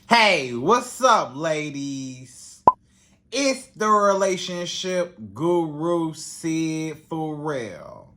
Hey, what's up, ladies? It's the relationship guru, Sydd Ferrell.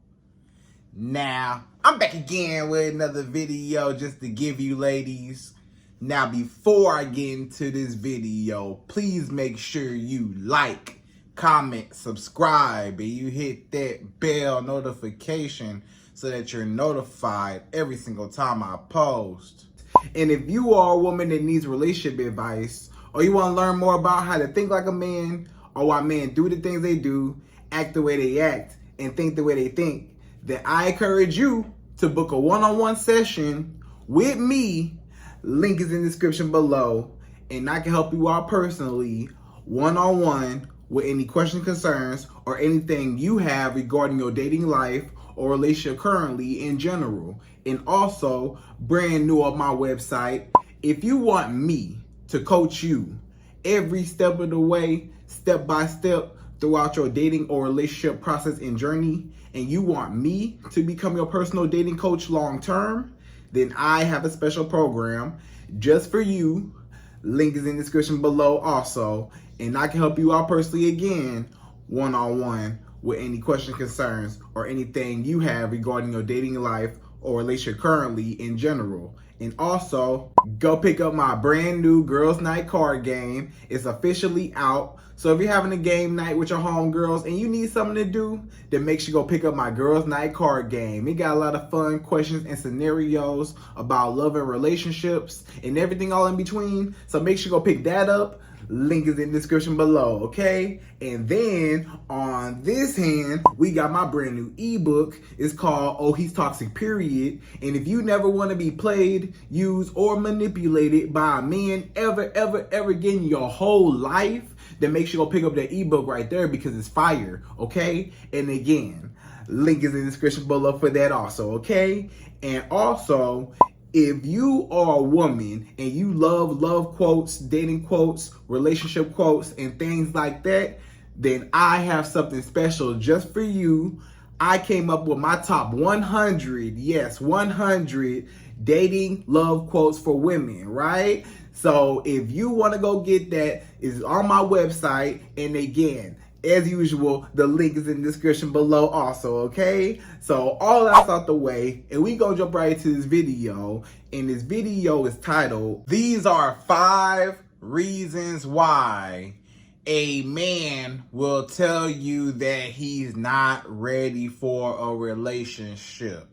Now, I'm back again with another video just to give you ladies. Now, before I get into this video, please make sure you like, comment, subscribe, and you hit that bell notification so that you're notified every single time I post. And if you are a woman that needs relationship advice, or you want to learn more about how to think like a man, or why men do the things they do, act the way they act, and think the way they think, then I encourage you to book a one-on-one session with me. Link is in the description below, and I can help you out personally, one-on-one, with any questions, concerns, or anything you have regarding your dating life or relationship currently in general. And also, brand new on my website, if you want me to coach you every step of the way, step by step, throughout your dating or relationship process and journey, and you want me to become your personal dating coach long term, then I have a special program just for you. Link is in the description below also, and I can help you out personally again, one-on-one, with any questions, concerns, or anything you have regarding your dating life or relationship currently in general. And also, go pick up my brand new Girls Night card game. It's officially out. So if you're having a game night with your homegirls and you need something to do, then make sure you go pick up my Girls Night card game. It got a lot of fun questions and scenarios about love and relationships and everything all in between. So make sure you go pick that up. Link is in the description below, okay? And then on this hand, we got my brand new ebook. It's called Oh, He's Toxic, Period. And if you never want to be played, used, or manipulated by a man ever again in your whole life, then make sure you go pick up that ebook right there because it's fire, okay? And again, link is in the description below for that also, okay? And also, if you are a woman and you love quotes, dating quotes, relationship quotes, and things like that, then I have something special just for you. I came up with my top 100, yes, 100 dating love quotes for women, right? So if you want to go get that, it's on my website. And again, as usual, the link is in the description below also, okay? So all that's out the way, and we gonna jump right into this video. And this video is titled, These Are 5 Reasons Why a Man Will Tell You That He's Not Ready for a Relationship.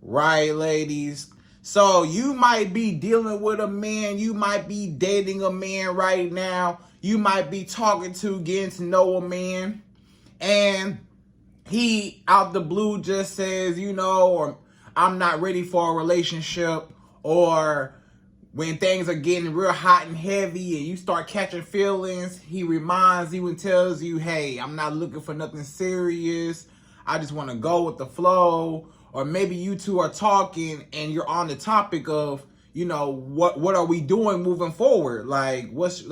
Right, ladies? So you might be dealing with a man, you might be dating a man right now, you might be talking to, getting to know a man, and he out the blue just says, or I'm not ready for a relationship, or when things are getting real hot and heavy and you start catching feelings, he reminds you and tells you, hey, I'm not looking for nothing serious, I just want to go with the flow. Or maybe you two are talking and you're on the topic of, what are we doing moving forward? What's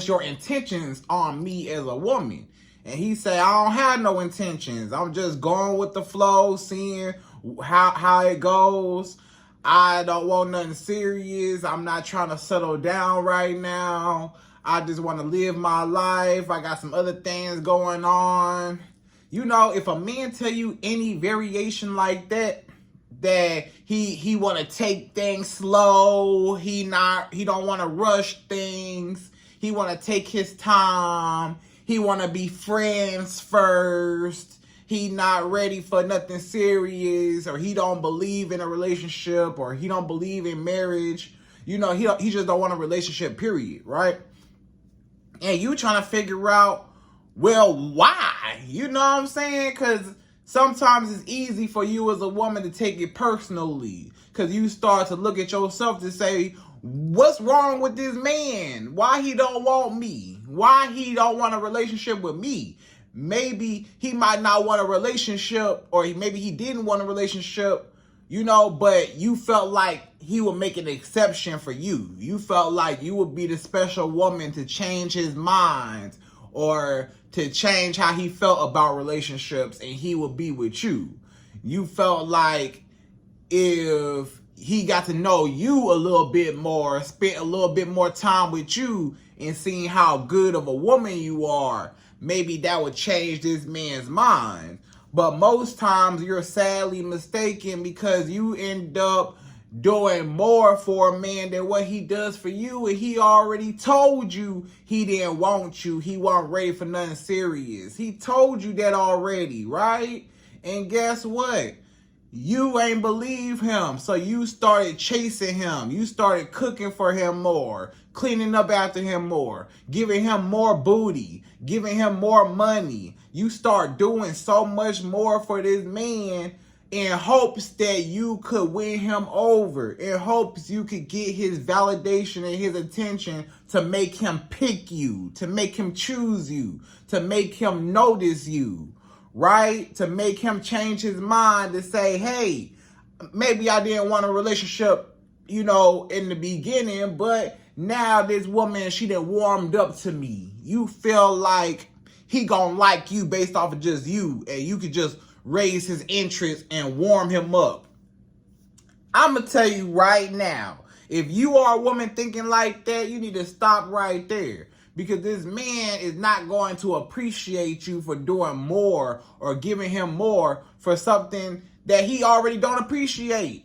your intentions on me as a woman? And he say, I don't have no intentions. I'm just going with the flow, seeing how it goes. I don't want nothing serious. I'm not trying to settle down right now. I just want to live my life. I got some other things going on. If a man tell you any variation like that he want to take things slow, he don't want to rush things, he want to take his time, he want to be friends first, he not ready for nothing serious, or he don't believe in a relationship, or he don't believe in marriage, he just don't want a relationship, period, right? And you trying to figure out, well, why? You know what I'm saying? Because sometimes it's easy for you as a woman to take it personally. Because you start to look at yourself to say, what's wrong with this man? Why he don't want me? Why he don't want a relationship with me? Maybe he might not want a relationship, or maybe he didn't want a relationship, but you felt like he would make an exception for you. You felt like you would be the special woman to change his mind, or to change how he felt about relationships, and he would be with you. You felt like if he got to know you a little bit more, spent a little bit more time with you, and seeing how good of a woman you are, maybe that would change this man's mind. But most times you're sadly mistaken, because you end up doing more for a man than what he does for you, and he already told you he didn't want you. He wasn't ready for nothing serious. He told you that already, right? And guess what? You ain't believe him, so you started chasing him. You started cooking for him more, cleaning up after him more, giving him more booty, giving him more money. You start doing so much more for this man in hopes that you could win him over, in hopes you could get his validation and his attention to make him pick you, to make him choose you, to make him notice you. Right? To make him change his mind, to say, hey, maybe I didn't want a relationship, in the beginning, but now this woman, she done warmed up to me. You feel like he gonna like you based off of just you, and you could just raise his interest and warm him up. I'm gonna tell you right now, if you are a woman thinking like that, you need to stop right there. Because this man is not going to appreciate you for doing more or giving him more for something that he already don't appreciate.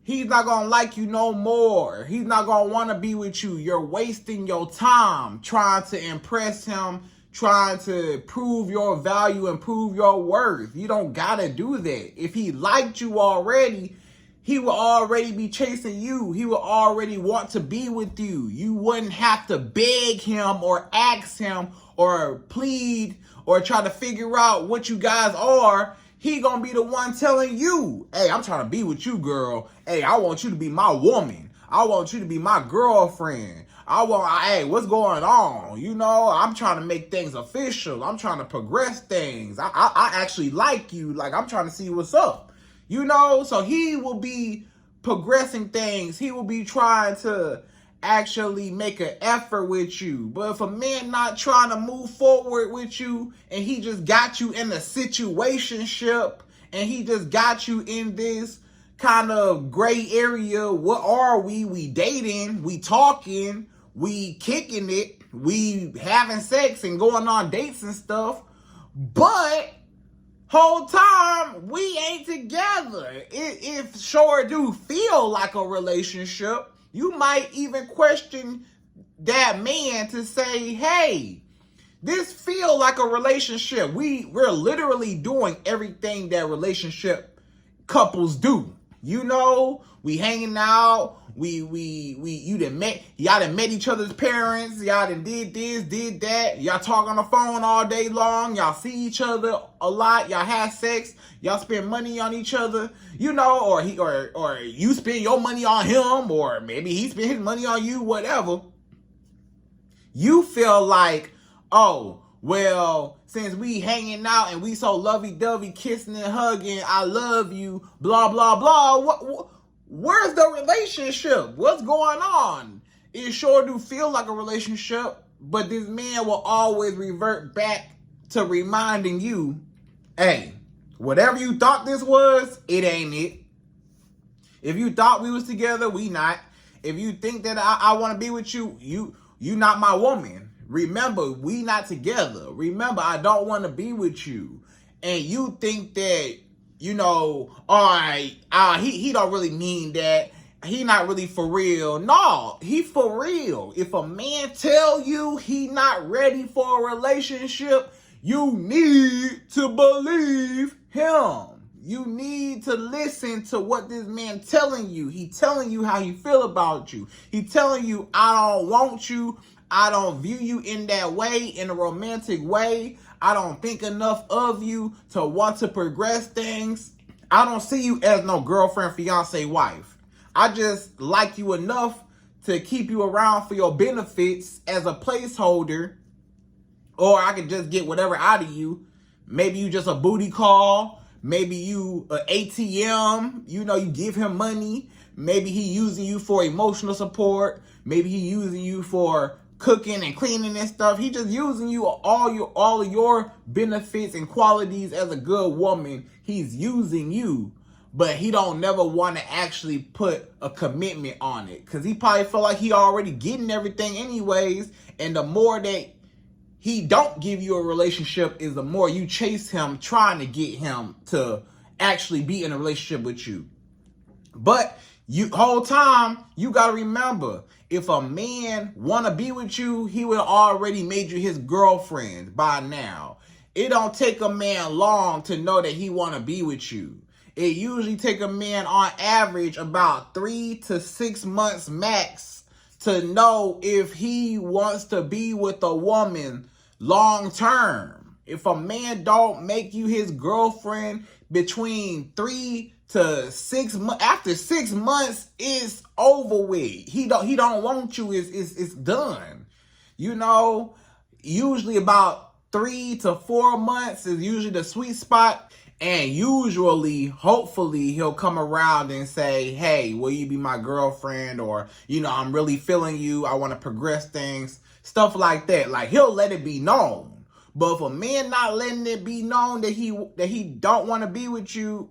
He's not going to like you no more. He's not going to want to be with you. You're wasting your time trying to impress him, trying to prove your value and prove your worth. You don't got to do that. If he liked you already, he will already be chasing you. He will already want to be with you. You wouldn't have to beg him or ask him or plead or try to figure out what you guys are. He gonna be the one telling you, hey, I'm trying to be with you, girl. Hey, I want you to be my woman. I want you to be my girlfriend. Hey, what's going on? I'm trying to make things official. I'm trying to progress things. I actually like you. Like, I'm trying to see what's up. So he will be progressing things. He will be trying to actually make an effort with you. But if a man not trying to move forward with you, and he just got you in a situationship, and he just got you in this kind of gray area, what are we? We dating, we talking, we kicking it, we having sex and going on dates and stuff, but whole time we ain't together. It sure do feel like a relationship. You might even question that man to say, hey, this feel like a relationship. We're literally doing everything that relationship couples do. We hanging out. Y'all done met each other's parents. Y'all done did this, did that. Y'all talk on the phone all day long. Y'all see each other a lot. Y'all have sex. Y'all spend money on each other. Or you spend your money on him, or maybe he spend his money on you, whatever. You feel like, oh, well, since we hanging out and we so lovey-dovey, kissing and hugging, I love you, blah, blah, blah. Where's the relationship? What's going on? It sure do feel like a relationship, but this man will always revert back to reminding you, hey, whatever you thought this was, it ain't it. If you thought we was together, we not. If you think that I want to be with you, you not my woman. Remember, we not together. Remember, I don't want to be with you. And you think that, all right, he don't really mean that. He not really for real. No, he for real. If a man tell you he not ready for a relationship, you need to believe him. You need to listen to what this man telling you. He telling you how he feel about you. He telling you, I don't want you. I don't view you in that way, in a romantic way. I don't think enough of you to want to progress things. I don't see you as no girlfriend, fiance, wife. I just like you enough to keep you around for your benefits as a placeholder, or I could just get whatever out of you. Maybe you just a booty call. Maybe you an ATM. You give him money. Maybe he using you for emotional support. Maybe he using you for cooking and cleaning and stuff. He just using you all of your benefits and qualities as a good woman. He's using you. but he don't never want to actually put a commitment on it because he probably feel like he already getting everything anyways. And the more that he don't give you a relationship is the more you chase him trying to get him to actually be in a relationship with you. But you whole time, you got to remember, if a man want to be with you, he would already made you his girlfriend by now. It don't take a man long to know that he want to be with you. It usually take a man on average about 3 to 6 months max to know if he wants to be with a woman long term. If a man don't make you his girlfriend between 3 to 6 months, after 6 months, it's over with. He don't want you. It's done. You know, usually about 3 to 4 months is usually the sweet spot. And usually, hopefully, he'll come around and say, hey, will you be my girlfriend? Or, you know, I'm really feeling you. I want to progress things. Stuff like that. Like, he'll let it be known. But if a man not letting it be known that he don't want to be with you,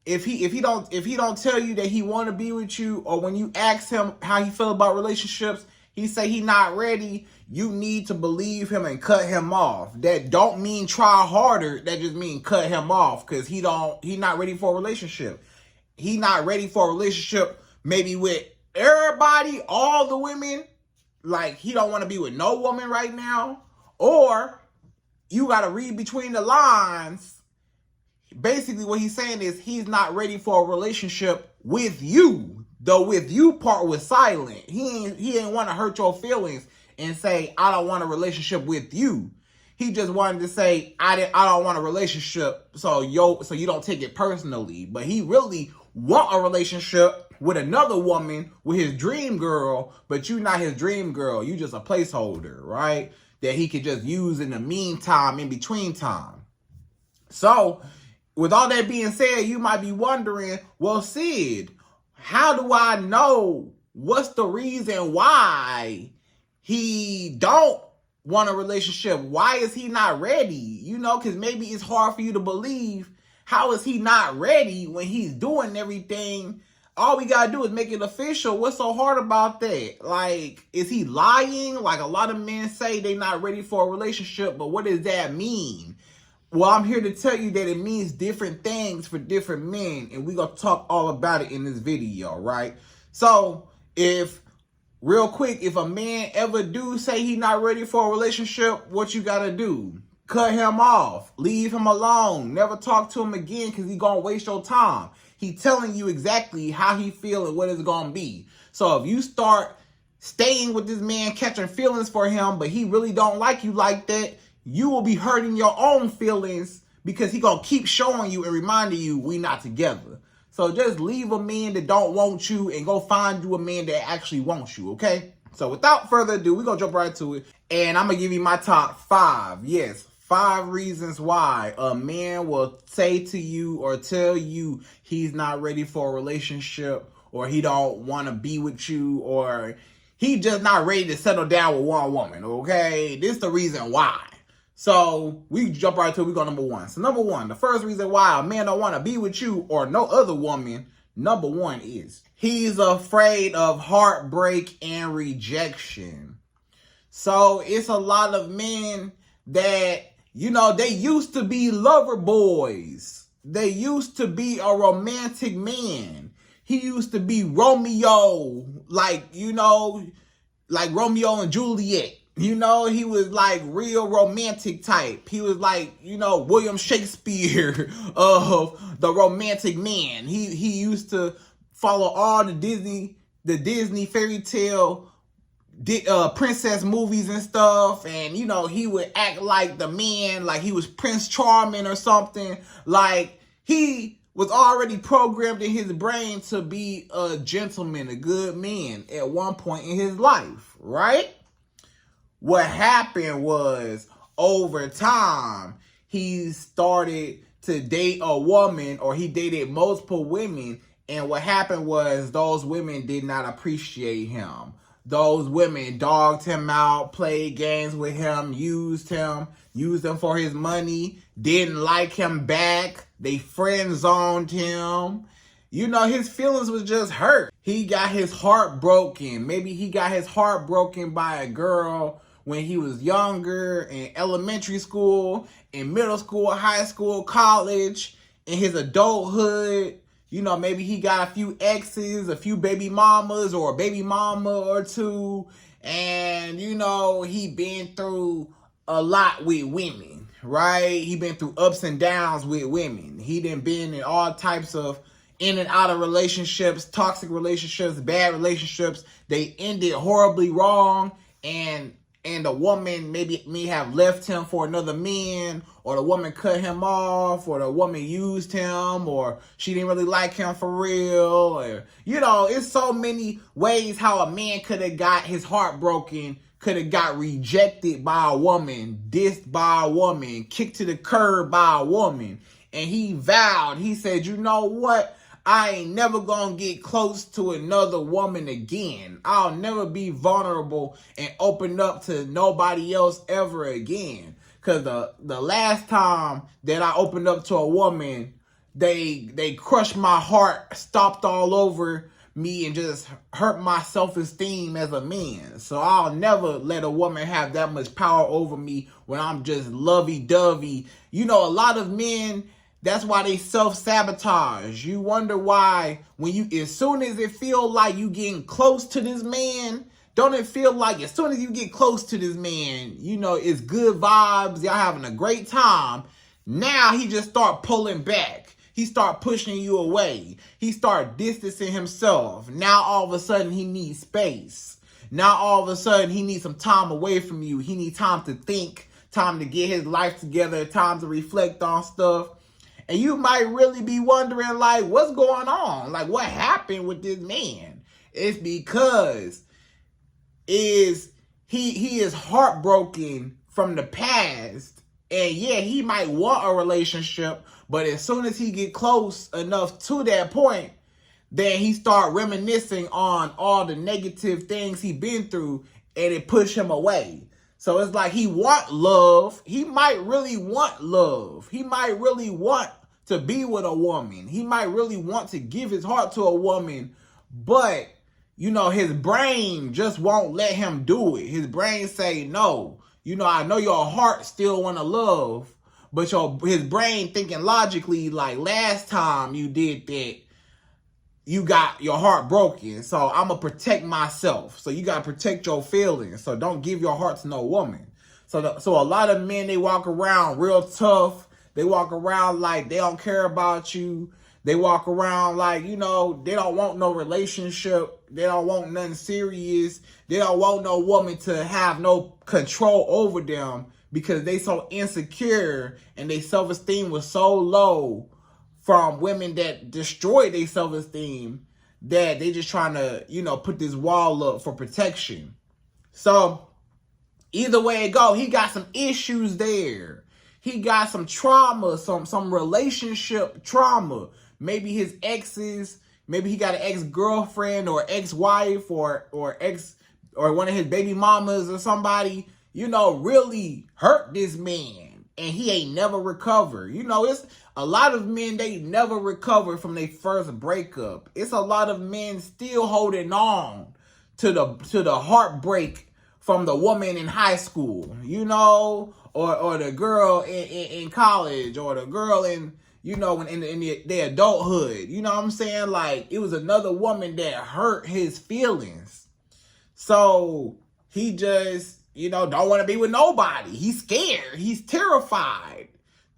if he don't tell you that he want to be with you, or when you ask him how he feel about relationships, he say he not ready, you need to believe him and cut him off. That don't mean try harder. That just mean cut him off because he not ready for a relationship. He not ready for a relationship maybe with everybody, all the women. Like, he don't want to be with no woman right now. Or you got to read between the lines. Basically, what he's saying is he's not ready for a relationship with you. The with you part was silent. He ain't want to hurt your feelings and say, I don't want a relationship with you. He just wanted to say, I don't want a relationship, so you don't take it personally. But he really want a relationship with another woman, with his dream girl, but you not his dream girl. You just a placeholder, right? That he could just use in the meantime, in between time. So, with all that being said, you might be wondering, well, Syd, how do I know what's the reason why he don't want a relationship? Why is he not ready? You know, because maybe it's hard for you to believe. How is he not ready when he's doing everything? All we got to do is make it official. What's so hard about that? Like, is he lying? Like, a lot of men say they're not ready for a relationship, but what does that mean? Well, I'm here to tell you that it means different things for different men, and we're going to talk all about it in this video, right? So, real quick, if a man ever do say he's not ready for a relationship, what you got to do? Cut him off. Leave him alone. Never talk to him again because he's going to waste your time. He's telling you exactly how he feel and what it's going to be. So, if you start staying with this man, catching feelings for him, but he really don't like you like that, you will be hurting your own feelings because he gonna keep showing you and reminding you we not together. So just leave a man that don't want you and go find you a man that actually wants you, okay? So without further ado, we're gonna jump right to it. And I'm gonna give you my top 5. Yes, 5 reasons why a man will say to you or tell you he's not ready for a relationship, or he don't want to be with you, or he just not ready to settle down with one woman, okay? This is the reason why. So we jump right to it. We go number 1. So number 1, the first reason why a man don't want to be with you or no other woman, number 1 is he's afraid of heartbreak and rejection. So it's a lot of men that, you know, they used to be lover boys. They used to be a romantic man. He used to be Romeo, like, you know, like Romeo and Juliet. You know, he was like real romantic type. He was like, you know, William Shakespeare of the romantic man. He used to follow all the Disney fairy tale princess movies and stuff. And, you know, he would act like the man, like he was Prince Charming or something. Like, he was already programmed in his brain to be a gentleman, a good man at one point in his life, right? What happened was, over time, he started to date a woman, or he dated multiple women, and what happened was those women did not appreciate him. Those women dogged him out, played games with him, used him for his money, didn't like him back. They friend zoned him. His feelings was just hurt. He got his heart broken. Maybe he got his heart broken by a girl when he was younger, in elementary school, in middle school, high school, college, in his adulthood. Maybe he got a few exes, a few baby mamas, or a baby mama or two. And, he been through a lot with women, right? He been through ups and downs with women. He done been in all types of in and out of relationships, toxic relationships, bad relationships. They ended horribly wrong, and the woman may have left him for another man, or the woman cut him off, or the woman used him, or she didn't really like him for real. Or, it's so many ways how a man could have got his heart broken, could have got rejected by a woman, dissed by a woman, kicked to the curb by a woman. And he vowed, he said, you know what? I ain't never gonna get close to another woman again. I'll never be vulnerable and open up to nobody else ever again. Cause the last time that I opened up to a woman, they crushed my heart, stomped all over me, and just hurt my self-esteem as a man. So I'll never let a woman have that much power over me when I'm just lovey-dovey. A lot of men, that's why they self-sabotage. You wonder why as soon as it feel like you getting close to this man, don't it feel like as soon as you get close to this man, it's good vibes, y'all having a great time. Now he just start pulling back. He start pushing you away. He start distancing himself. Now all of a sudden he needs space. Now all of a sudden he needs some time away from you. He needs time to think, time to get his life together, time to reflect on stuff. And you might really be wondering, like, what's going on? Like, what happened with this man? It's because he is heartbroken from the past. And yeah, he might want a relationship, but as soon as he get close enough to that point, then he start reminiscing on all the negative things he been through, and it push him away. So it's like he want love. He might really want love. He might really want to be with a woman. He might really want to give his heart to a woman, but his brain just won't let him do it. His brain say, no, I know your heart still want to love, but his brain thinking logically, like, last time you did that, you got your heart broken. So I'm going to protect myself. So you got to protect your feelings. So don't give your heart to no woman. So a lot of men, they walk around real tough. They walk around like they don't care about you. They walk around like, they don't want no relationship. They don't want nothing serious. They don't want no woman to have no control over them because they so insecure and their self-esteem was so low from women that destroyed their self-esteem that they just trying to, put this wall up for protection. So either way it go, he got some issues there. He got some trauma, some relationship trauma. Maybe his exes, maybe he got an ex-girlfriend or ex-wife or one of his baby mamas or somebody, really hurt this man, and he ain't never recovered. It's a lot of men, they never recover from their first breakup. It's a lot of men still holding on to the heartbreak from the woman in high school, or the girl in college, or the girl in their adulthood. You know what I'm saying? Like, it was another woman that hurt his feelings. So he just, don't want to be with nobody. He's scared. He's terrified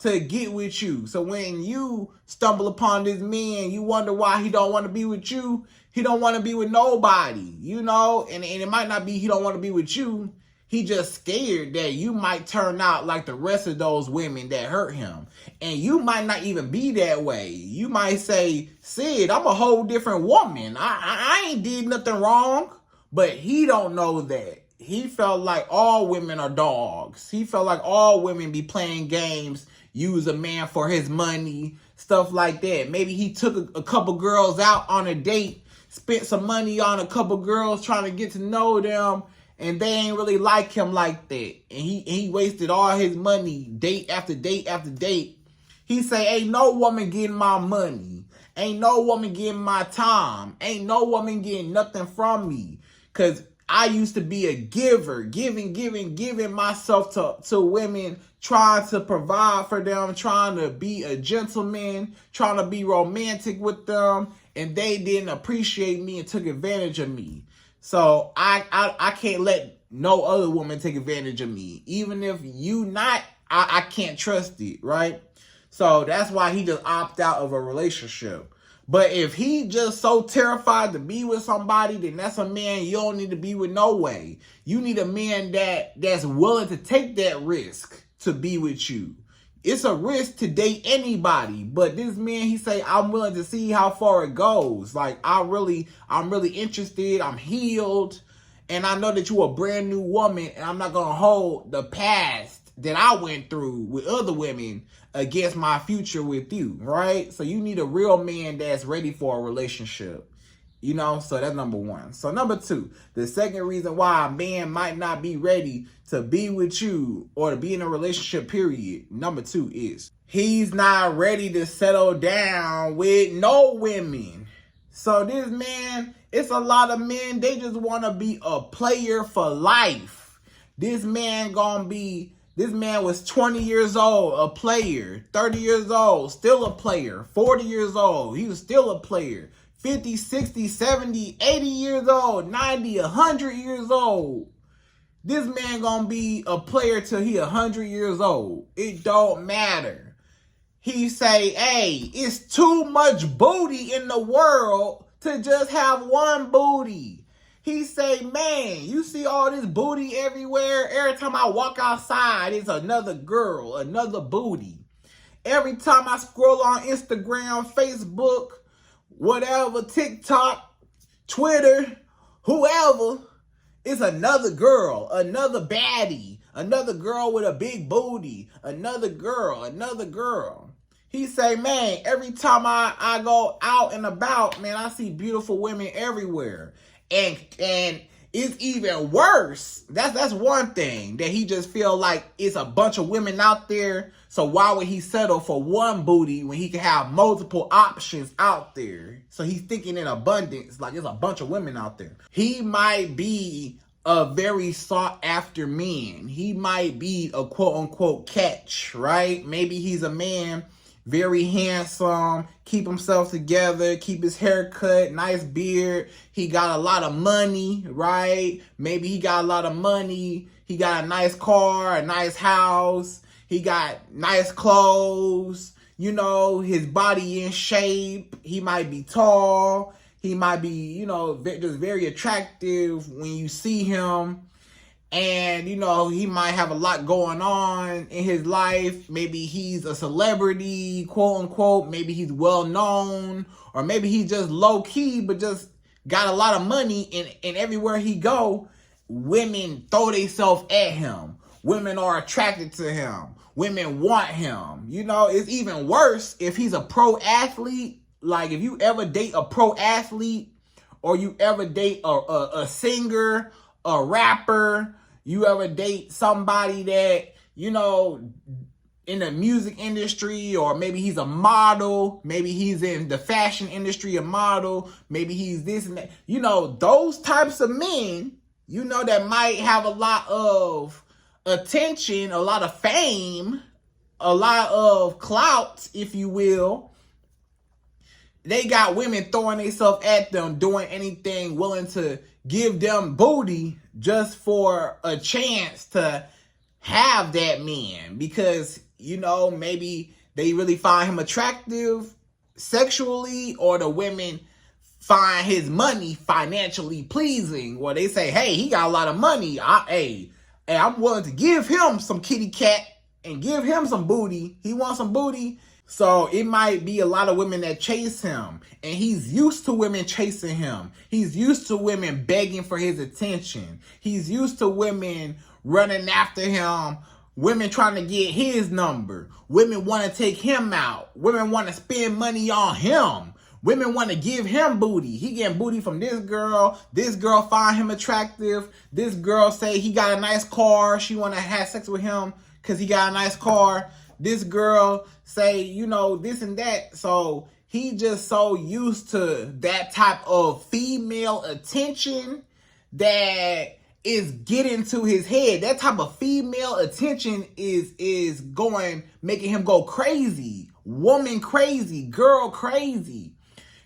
to get with you. So when you stumble upon this man, you wonder why he don't want to be with you. He don't want to be with nobody, and it might not be he don't want to be with you. He just scared that you might turn out like the rest of those women that hurt him. And you might not even be that way. You might say, Syd, I'm a whole different woman. I ain't did nothing wrong. But he don't know that. He felt like all women are dogs. He felt like all women be playing games, use a man for his money, stuff like that. Maybe he took a couple girls out on a date, spent some money on a couple girls trying to get to know them, and they ain't really like him like that. And he wasted all his money, date after date after date. He say, ain't no woman getting my money. Ain't no woman getting my time. Ain't no woman getting nothing from me. Because I used to be a giver, giving myself to women, trying to provide for them, trying to be a gentleman, trying to be romantic with them, and they didn't appreciate me and took advantage of me. So I can't let no other woman take advantage of me. Even if you not, I can't trust it, right? So that's why he just opted out of a relationship. But if he just so terrified to be with somebody, then that's a man you don't need to be with no way. You need a man that's willing to take that risk to be with you. It's a risk to date anybody, but this man, he say, I'm willing to see how far it goes. Like, I'm really interested. I'm healed. And I know that you're a brand new woman, and I'm not going to hold the past that I went through with other women against my future with you, right? So you need a real man that's ready for a relationship, you know? So that's number one. So number two, the second reason why a man might not be ready to be with you or to be in a relationship, period, number two is he's not ready to settle down with no women. So this man, it's a lot of men, they just want to be a player for life. This man was 20 years old, a player. 30 years old, still a player. 40 years old, he was still a player. 50, 60, 70, 80 years old, 90, 100 years old. This man gonna be a player till he 100 years old. It don't matter. He say, hey, it's too much booty in the world to just have one booty. He say, man, you see all this booty everywhere? Every time I walk outside, it's another girl, another booty. Every time I scroll on Instagram, Facebook, whatever, TikTok, Twitter, whoever, it's another girl, another baddie, another girl with a big booty, another girl. He say, man, every time I go out and about, man, I see beautiful women everywhere. And it's even worse. That's one thing, that he just feel like it's a bunch of women out there. So why would he settle for one booty when he can have multiple options out there? So he's thinking in abundance, like there's a bunch of women out there. He might be a very sought after man. He might be a quote unquote catch, right? Maybe he's a man, very handsome, keep himself together, keep his hair cut, nice beard. He got a lot of money, right? Maybe he got a lot of money. He got a nice car, a nice house. He got nice clothes. You know, his body in shape. He might be tall. He might be, you know, just very attractive when you see him. And, you know, he might have a lot going on in his life. Maybe he's a celebrity, quote unquote. Maybe he's well known. Or maybe he's just low key, but just got a lot of money. And everywhere he go, women throw themselves at him. Women are attracted to him. Women want him. You know, it's even worse if he's a pro athlete. Like if you ever date a pro athlete, or you ever date a singer, a rapper, you ever date somebody that, you know, in the music industry, or maybe he's a model, maybe he's in the fashion industry, a model, maybe he's this and that. You know, those types of men, you know, that might have a lot of attention, a lot of fame, a lot of clout, if you will. They got women throwing themselves at them, doing anything, willing to give them booty just for a chance to have that man, because, you know, maybe they really find him attractive sexually, or the women find his money financially pleasing, or they say, hey, he got a lot of money. I'm willing to give him some kitty cat and give him some booty. He wants some booty. So it might be a lot of women that chase him, and he's used to women chasing him. He's used to women begging for his attention. He's used to women running after him, women trying to get his number. Women want to take him out. Women want to spend money on him. Women want to give him booty. He getting booty from this girl. This girl find him attractive. This girl say he got a nice car. She want to have sex with him because he got a nice car. This girl say, you know, this and that. So he just so used to that type of female attention that is getting to his head. That type of female attention is making him go crazy, woman crazy, girl crazy,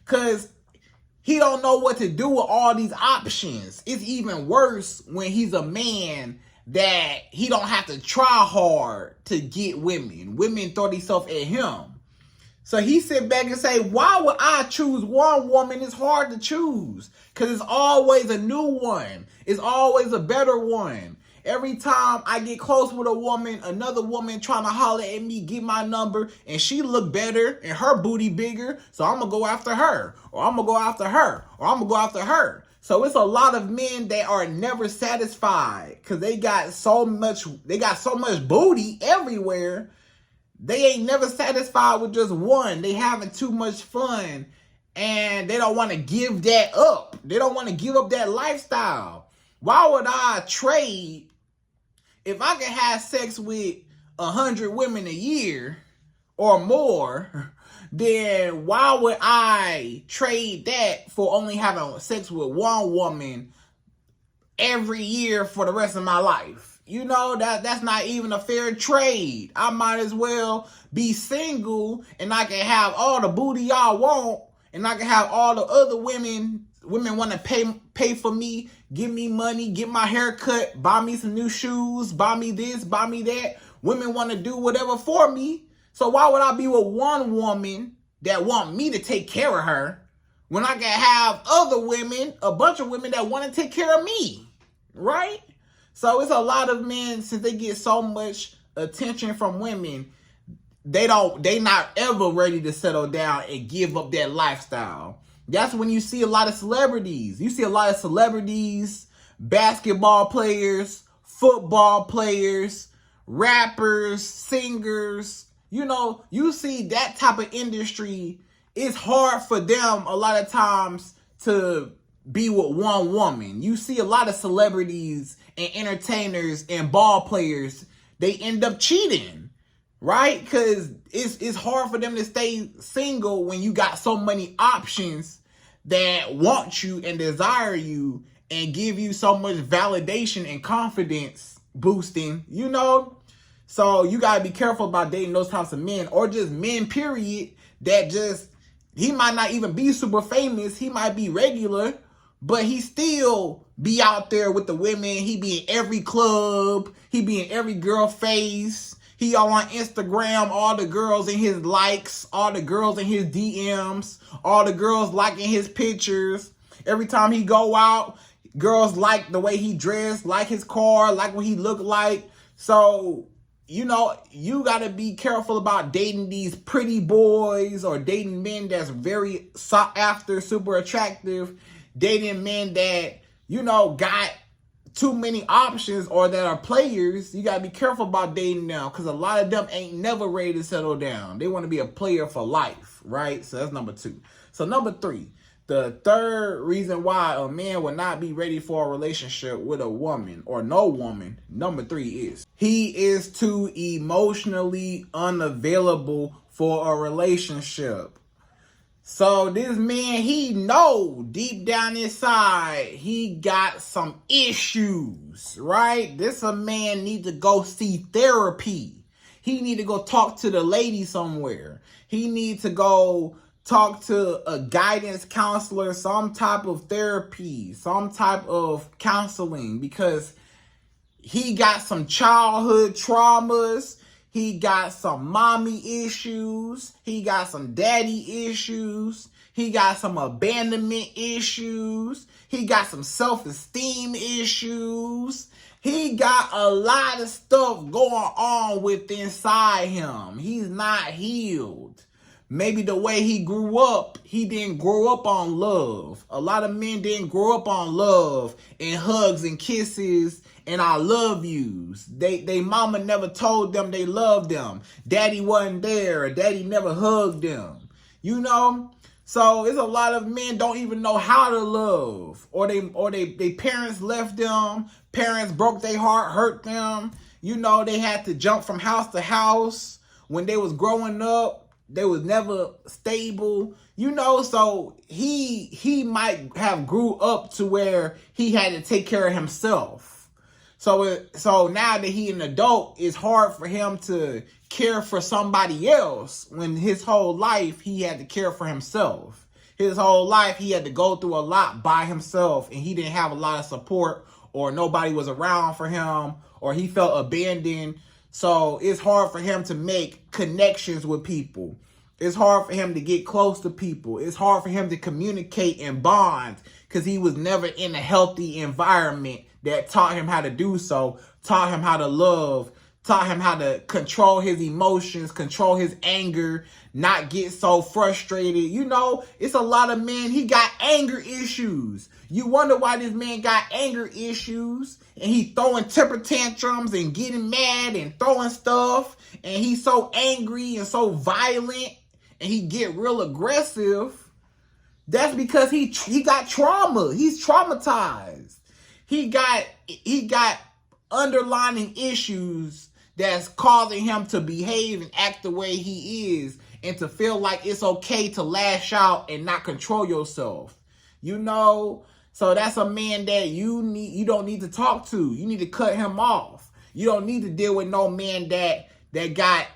because he don't know what to do with all these options. It's even worse when he's a man that he don't have to try hard to get women. Women throw themselves at him. So he sit back and say, why would I choose one woman? It's hard to choose because it's always a new one. It's always a better one. Every time I get close with a woman, another woman trying to holler at me, get my number, and she look better and her booty bigger, so I'm going to go after her, or I'm going to go after her, or I'm going to go after her. So it's a lot of men that are never satisfied because they got so much booty everywhere. They ain't never satisfied with just one. They having too much fun and they don't want to give that up. They don't want to give up that lifestyle. Why would I trade if I can have sex with 100 women a year or more? Then why would I trade that for only having sex with one woman every year for the rest of my life? You know, that's not even a fair trade. I might as well be single and I can have all the booty I want and I can have all the other women want to pay for me, give me money, get my hair cut, buy me some new shoes, buy me this, buy me that. Women want to do whatever for me. So why would I be with one woman that want me to take care of her when I can have other women, a bunch of women that want to take care of me, right? So it's a lot of men, since they get so much attention from women, they not ever ready to settle down and give up that lifestyle. That's when you see a lot of celebrities. You see a lot of celebrities, basketball players, football players, rappers, singers. You know, you see that type of industry. It's hard for them a lot of times to be with one woman. You see a lot of celebrities and entertainers and ball players, they end up cheating, right? Because it's hard for them to stay single when you got so many options that want you and desire you and give you so much validation and confidence boosting, you know? So you got to be careful about dating those types of men, or just men, period, that just, he might not even be super famous. He might be regular, but he still be out there with the women. He be in every club. He be in every girl face. He all on Instagram, all the girls in his likes, all the girls in his DMs, all the girls liking his pictures. Every time he go out, girls like the way he dressed, like his car, like what he looked like. So, you know, you got to be careful about dating these pretty boys or dating men that's very sought after, super attractive, dating men that, you know, got too many options or that are players. You got to be careful about dating them because a lot of them ain't never ready to settle down. They want to be a player for life, right? So that's number 2. So number 3, the third reason why a man would not be ready for a relationship with a woman or no woman, number 3 is he is too emotionally unavailable for a relationship. So this man, he know deep down inside, he got some issues, right? This a man need to go see therapy. He need to go talk to the lady somewhere. He need to go talk to a guidance counselor, some type of therapy, some type of counseling, because he got some childhood traumas. He got some mommy issues. He got some daddy issues. He got some abandonment issues. He got some self-esteem issues. He got a lot of stuff going on with inside him. He's not healed. Maybe the way he grew up, he didn't grow up on love. A lot of men didn't grow up on love and hugs and kisses and I love yous. They mama never told them they loved them. Daddy wasn't there. Daddy never hugged them. You know? So it's a lot of men don't even know how to love. Or they parents left them. Parents broke their heart, hurt them. You know, they had to jump from house to house when they was growing up. They was never stable, you know. So he might have grew up to where he had to take care of himself. So now that he an adult, it's hard for him to care for somebody else when his whole life he had to care for himself. His whole life he had to go through a lot by himself, and he didn't have a lot of support, or nobody was around for him, or he felt abandoned. So it's hard for him to make connections with people. It's hard for him to get close to people. It's hard for him to communicate and bond because he was never in a healthy environment that taught him how to do so, taught him how to love, taught him how to control his emotions, control his anger, not get so frustrated. You know, it's a lot of men, he got anger issues. You wonder why this man got anger issues, and he throwing temper tantrums and getting mad and throwing stuff, and he's so angry and so violent, and he get real aggressive. That's because he got trauma. He's traumatized. He got underlying issues that's causing him to behave and act the way he is, and to feel like it's okay to lash out and not control yourself. You know, so that's a man that you don't need to talk to. You need to cut him off. You don't need to deal with no man that got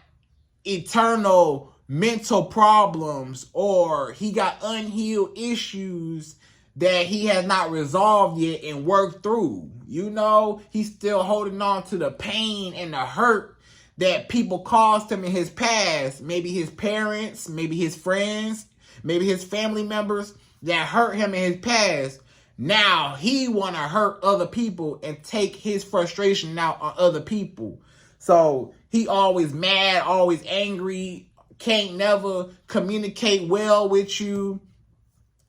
eternal mental problems, or he got unhealed issues that he has not resolved yet and worked through. You know, he's still holding on to the pain and the hurt that people caused him in his past. Maybe his parents, maybe his friends, maybe his family members that hurt him in his past. Now he want to hurt other people and take his frustration out on other people. So he always mad, always angry, can't never communicate well with you.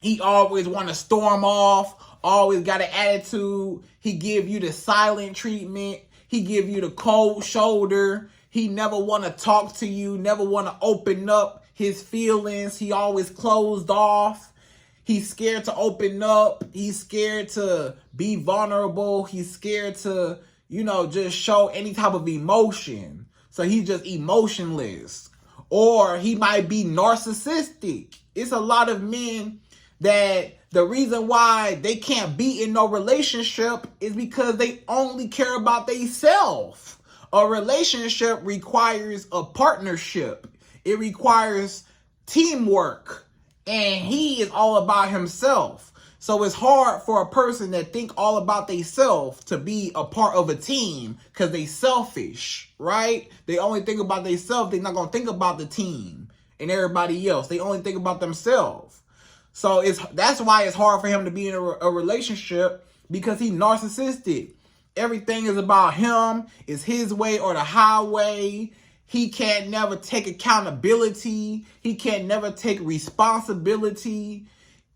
He always want to storm off, always got an attitude. He give you the silent treatment. He give you the cold shoulder. He never want to talk to you, never want to open up his feelings. He always closed off. He's scared to open up. He's scared to be vulnerable. He's scared to, you know, just show any type of emotion. So he's just emotionless. Or he might be narcissistic. It's a lot of men that the reason why they can't be in no relationship is because they only care about themselves. A relationship requires a partnership. It requires teamwork. And he is all about himself. So it's hard for a person that think all about themselves to be a part of a team because they selfish, right? They only think about themselves. They're not going to think about the team and everybody else. They only think about themselves. So that's why it's hard for him to be in a relationship, because he's narcissistic. Everything is about him. It's his way or the highway. He can't never take accountability. He can't never take responsibility.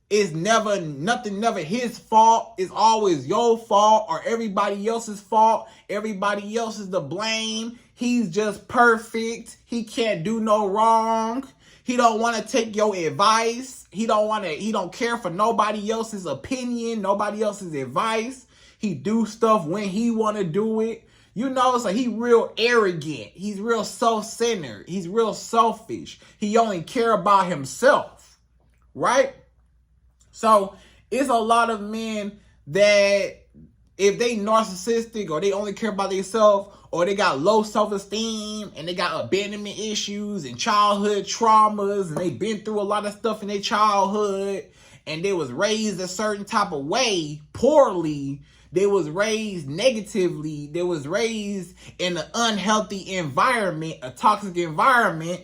It's nothing never his fault. It's always your fault or everybody else's fault. Everybody else is to blame. He's just perfect. He can't do no wrong. He don't want to take your advice. He don't care for nobody else's opinion, nobody else's advice. He do stuff when he want to do it. You know, so he real arrogant. He's real self-centered. He's real selfish. He only care about himself, right? So it's a lot of men that if they narcissistic or they only care about themselves, or they got low self-esteem and they got abandonment issues and childhood traumas, and they been through a lot of stuff in their childhood, and they was raised a certain type of way, poorly. They was raised negatively. They was raised in an unhealthy environment, a toxic environment.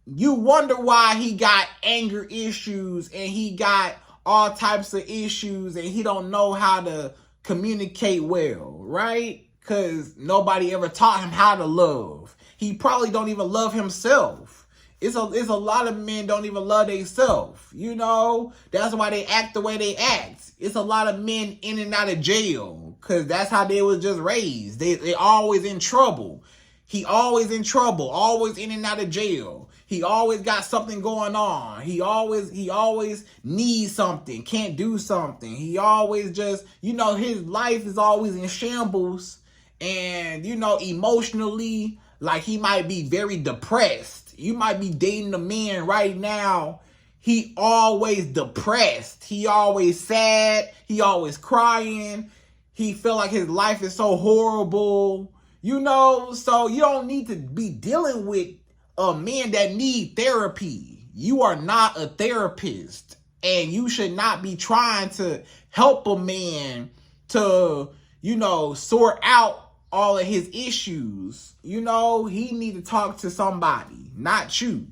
You wonder why he got anger issues and he got all types of issues and he don't know how to communicate well, right? Because nobody ever taught him how to love. He probably don't even love himself. It's a lot of men don't even love themselves. You know, that's why they act the way they act. It's a lot of men in and out of jail because that's how they was just raised. They always in trouble. He always in trouble, always in and out of jail. He always got something going on. He always needs something, can't do something. He always just, you know, his life is always in shambles. And, you know, emotionally, like he might be very depressed. You might be dating a man right now. He always depressed. He always sad. He always crying. He feel like his life is so horrible. So you don't need to be dealing with a man that need therapy. You are not a therapist. And you should not be trying to help a man to, sort out all of his issues. He need to talk to somebody, not you.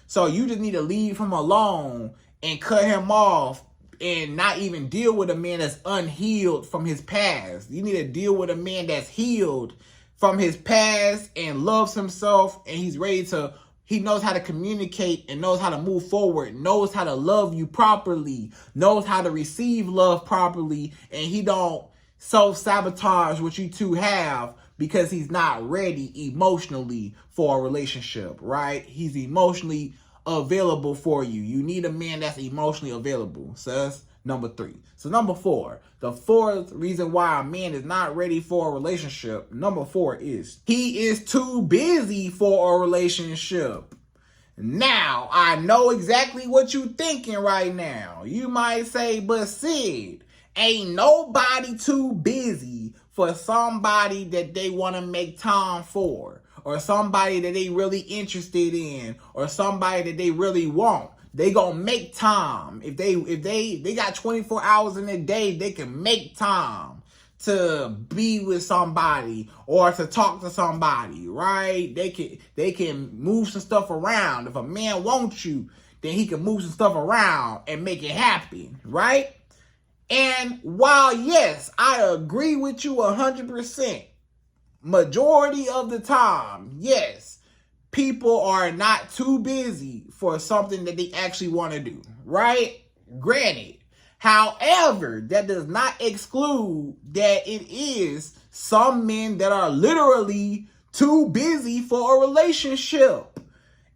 So you just need to leave him alone and cut him off and not even deal with a man that's unhealed from his past. You need to deal with a man that's healed from his past and loves himself, and he knows how to communicate and knows how to move forward, knows how to love you properly, knows how to receive love properly, and he don't self-sabotage what you two have because he's not ready emotionally for a relationship, right? He's emotionally available for you. You need a man that's emotionally available. So that's number 3. So number 4, the fourth reason why a man is not ready for a relationship, number 4 is he is too busy for a relationship. Now, I know exactly what you're thinking right now. You might say, but Sid, ain't nobody too busy for somebody that they want to make time for, or somebody that they really interested in, or somebody that they really want. They gonna make time. If they got 24 hours in a day, they can make time to be with somebody or to talk to somebody, right? They can move some stuff around. If a man wants you, then he can move some stuff around and make it happen, right? And while, yes, I agree with you 100%, majority of the time, yes, people are not too busy for something that they actually want to do, right? Granted. However, that does not exclude that it is some men that are literally too busy for a relationship.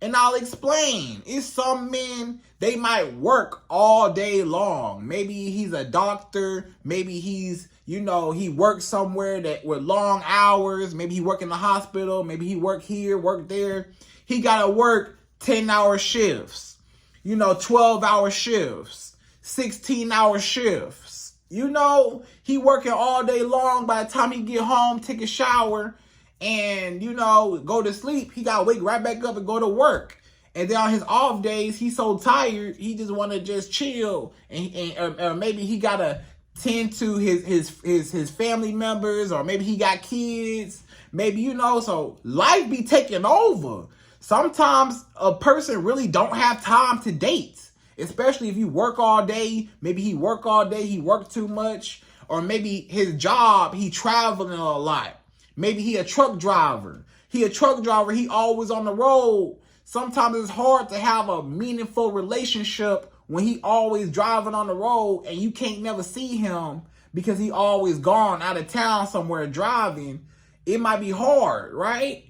And I'll explain. It's some men, they might work all day long. Maybe he's a doctor. Maybe he's, he works somewhere that with long hours. Maybe he work in the hospital. Maybe he work here, work there. He got to work 10-hour shifts, 12-hour shifts, 16-hour shifts. He working all day long. By the time he get home, take a shower, and, go to sleep, he got to wake right back up and go to work. And then on his off days, he's so tired, he just want to just chill. And maybe he got to tend to his family members, or maybe he got kids. Maybe, so life be taking over. Sometimes a person really don't have time to date, especially if you work all day. Maybe he work all day, he work too much, or maybe his job, he traveling a lot. Maybe he a truck driver. He always on the road. Sometimes it's hard to have a meaningful relationship when he always driving on the road and you can't never see him because he always gone out of town somewhere driving. It might be hard, right?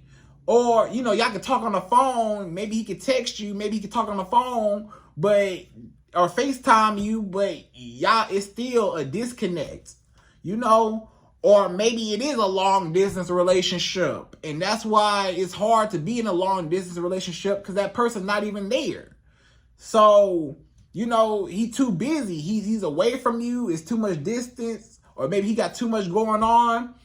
Or, y'all can talk on the phone. Maybe he could text you. Maybe he could talk on the phone, or FaceTime you, but y'all, it's still a disconnect, Or maybe it is a long distance relationship, and that's why it's hard to be in a long distance relationship, because that person's not even there. So, he too busy. He's away from you. It's too much distance, or maybe he got too much going on.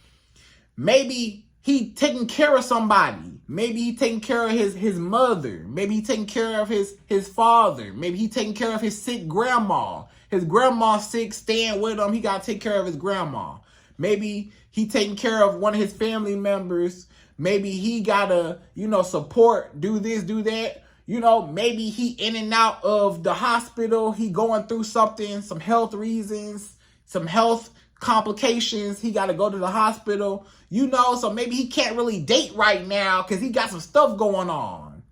Maybe he taking care of somebody. Maybe he taking care of his mother. Maybe he taking care of his father. Maybe he taking care of his sick grandma. His grandma's sick, staying with him. He got to take care of his grandma. Maybe he taking care of one of his family members. Maybe he got to, support, do this, do that. Maybe he in and out of the hospital. He going through something, some health reasons, some health complications. He got to go to the hospital, so maybe he can't really date right now because he got some stuff going on.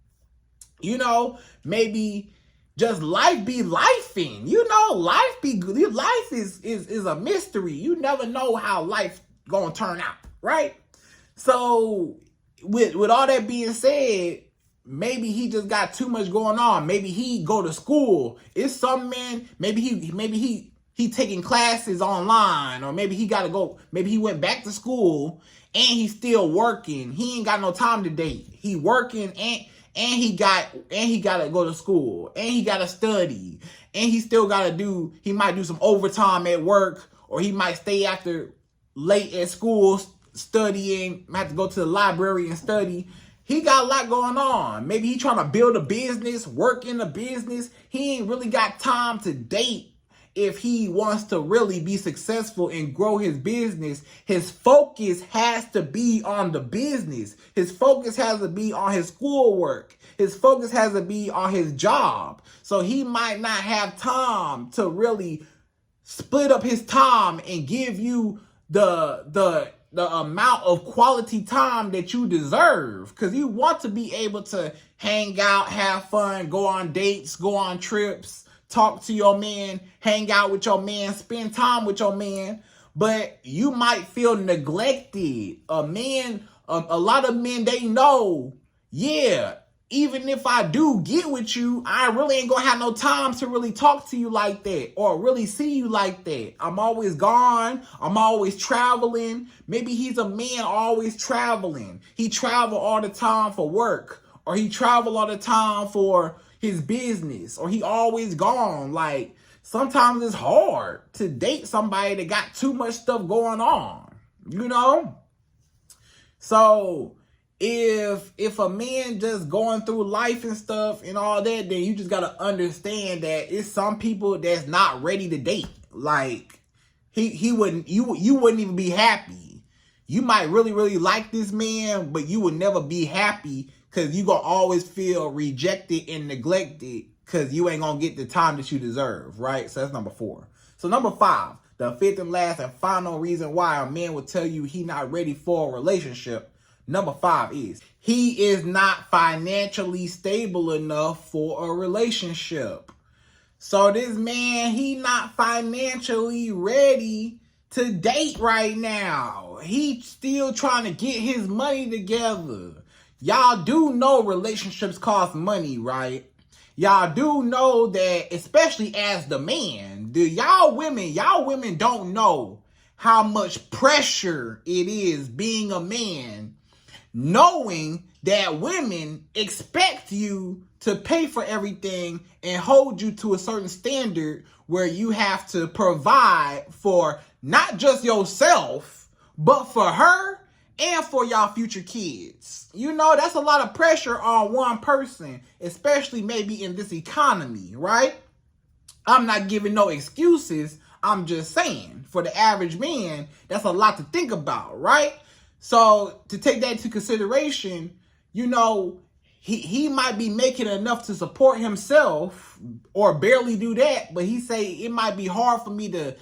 Maybe just life be lifing. Life is a mystery. You never know how life gonna turn out, right? So with all that being said, maybe he just got too much going on. Maybe he go to school. It's some men, maybe he he taking classes online, or maybe he got to go, maybe he went back to school and he's still working. He ain't got no time to date. He working and he got to go to school, and he got to study, and he still got to do, he might do some overtime at work, or he might stay after late at school studying, might have to go to the library and study. He got a lot going on. Maybe he trying to build a business, work in a business. He ain't really got time to date. If he wants to really be successful and grow his business, his focus has to be on the business. His focus has to be on his schoolwork. His focus has to be on his job. So he might not have time to really split up his time and give you the amount of quality time that you deserve, because you want to be able to hang out, have fun, go on dates, go on trips, talk to your man, hang out with your man, spend time with your man, but you might feel neglected. A lot of men, they know, yeah, even if I do get with you, I really ain't gonna have no time to really talk to you like that or really see you like that. I'm always gone. I'm always traveling. Maybe he's a man always traveling. He travel all the time for work, or he travel all the time for his business, or he always gone. Like, sometimes it's hard to date somebody that got too much stuff going on, you know? So if a man just going through life and stuff and all that, then you just gotta understand that it's some people that's not ready to date. Like, you wouldn't even be happy. You might really like this man, but you would never be happy, because you gonna always feel rejected and neglected, because you ain't gonna get the time that you deserve, right? So that's number 4. So number 5, the fifth and last and final reason why a man will tell you he not ready for a relationship. Number 5 is he is not financially stable enough for a relationship. So this man, he not financially ready to date right now. He still trying to get his money together. Y'all do know relationships cost money, right? Y'all do know that, especially as the man. Y'all women don't know how much pressure it is being a man, knowing that women expect you to pay for everything and hold you to a certain standard where you have to provide for not just yourself, but for her and for y'all future kids. You know, that's a lot of pressure on one person, especially maybe in this economy, right? I'm not giving no excuses. I'm just saying, for the average man, that's a lot to think about, right? So to take that into consideration, you know, he might be making enough to support himself, or barely do that, but he say it might be hard for me to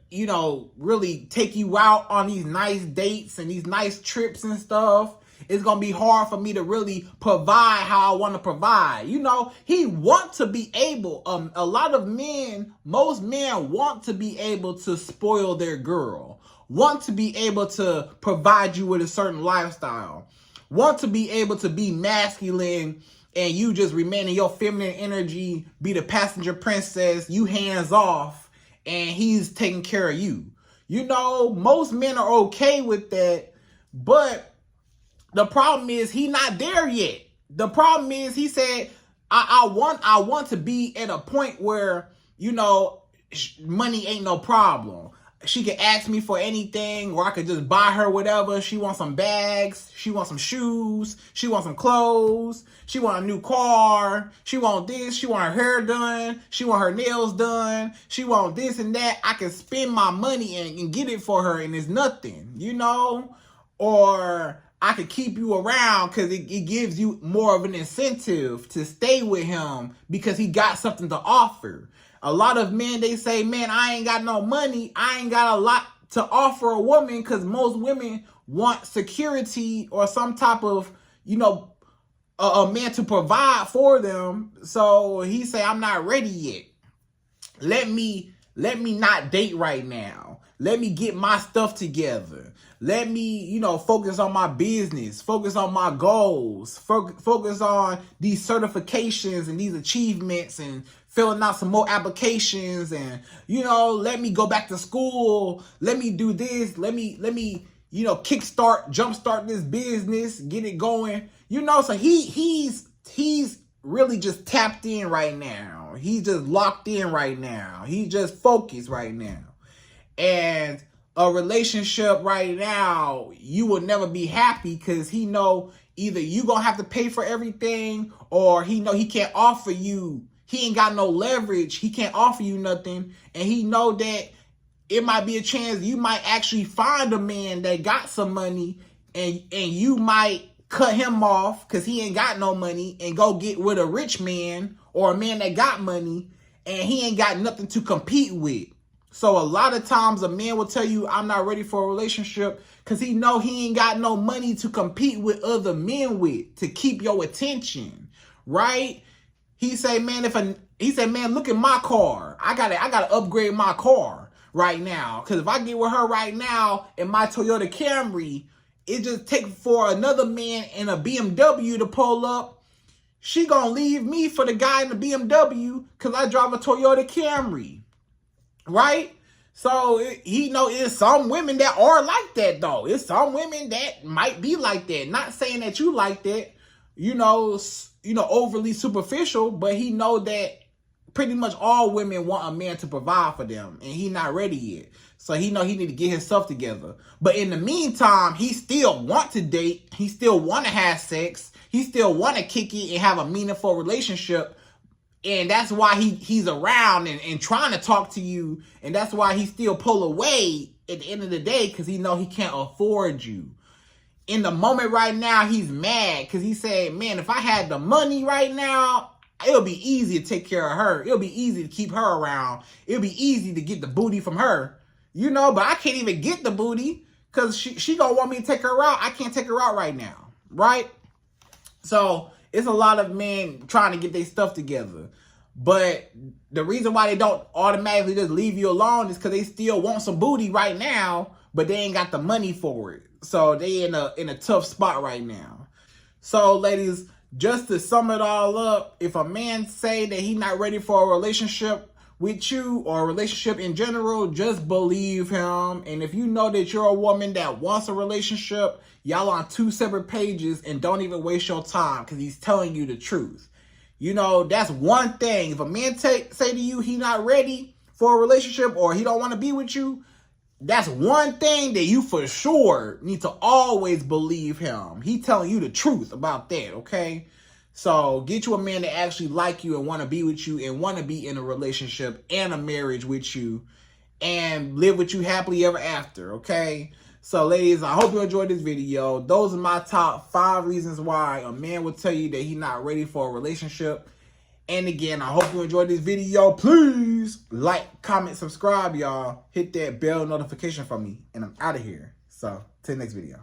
you know, really take you out on these nice dates and these nice trips and stuff. It's going to be hard for me to really provide how I want to provide. You know, he wants to be able, a lot of men, most men want to be able to spoil their girl, want to be able to provide you with a certain lifestyle, want to be able to be masculine, and you just remain in your feminine energy, be the passenger princess, you hands off, and he's taking care of you. You know, most men are okay with that, but the problem is he not there yet. The problem is he said, I want to be at a point where, you know, money ain't no problem. She can ask me for anything, or I could just buy her whatever. She wants some bags. She wants some shoes. She wants some clothes. She want a new car. She want this. She want her hair done. She want her nails done. She want this and that. I can spend my money and get it for her, and it's nothing, you know? Or I could keep you around because it gives you more of an incentive to stay with him because he got something to offer. A lot of men, they say, man, I ain't got no money. I ain't got a lot to offer a woman, because most women want security or some type of, you know, a man to provide for them. So he say, I'm not ready yet. Let me not date right now. Let me get my stuff together. Let me, focus on my business, focus on my goals, focus on these certifications and these achievements and filling out some more applications and, let me go back to school. Let me do this. Let me, jumpstart this business, get it going. So he's really just tapped in right now. He's just locked in right now. He's just focused right now. And a relationship right now, you will never be happy because he know either you gonna have to pay for everything or he know he can't offer you. He ain't got no leverage. He can't offer you nothing. And he know that it might be a chance you might actually find a man that got some money and you might cut him off because he ain't got no money and go get with a rich man or a man that got money and he ain't got nothing to compete with. So a lot of times a man will tell you, I'm not ready for a relationship because he know he ain't got no money to compete with other men with to keep your attention, right? He say, man, look at my car. I gotta upgrade my car right now. Because if I get with her right now in my Toyota Camry, it just take for another man in a BMW to pull up. She gonna leave me for the guy in the BMW because I drive a Toyota Camry. Right? So he know it's some women that are like that though. It's some women that might be like that. Not saying that you like that, overly superficial, but he know that pretty much all women want a man to provide for them and he not ready yet. So he know he need to get himself together. But in the meantime, he still want to date. He still want to have sex. He still want to kick it and have a meaningful relationship. And that's why he's around and trying to talk to you. And that's why he still pull away at the end of the day because he know he can't afford you. In the moment right now, he's mad because he said, man, if I had the money right now, it'll be easy to take care of her. It'll be easy to keep her around. It'll be easy to get the booty from her. But I can't even get the booty because she gonna want me to take her out. I can't take her out right now, right? So it's a lot of men trying to get their stuff together. But the reason why they don't automatically just leave you alone is because they still want some booty right now, but they ain't got the money for it. So they in a tough spot right now. So ladies, just to sum it all up, if a man say that he not ready for a relationship with you or a relationship in general, just believe him. And if you know that you're a woman that wants a relationship, y'all on two separate pages and don't even waste your time because he's telling you the truth. That's one thing. If a man say to you he not ready for a relationship or he don't want to be with you, that's one thing that you for sure need to always believe him. He telling you the truth about that, okay? So get you a man that actually like you and want to be with you and want to be in a relationship and a marriage with you and live with you happily ever after, okay? So ladies, I hope you enjoyed this video. Those are my top 5 reasons why a man will tell you that he's not ready for a relationship. And again, I hope you enjoyed this video. Please like, comment, subscribe, y'all. Hit that bell notification for me. And I'm out of here. So, till the next video.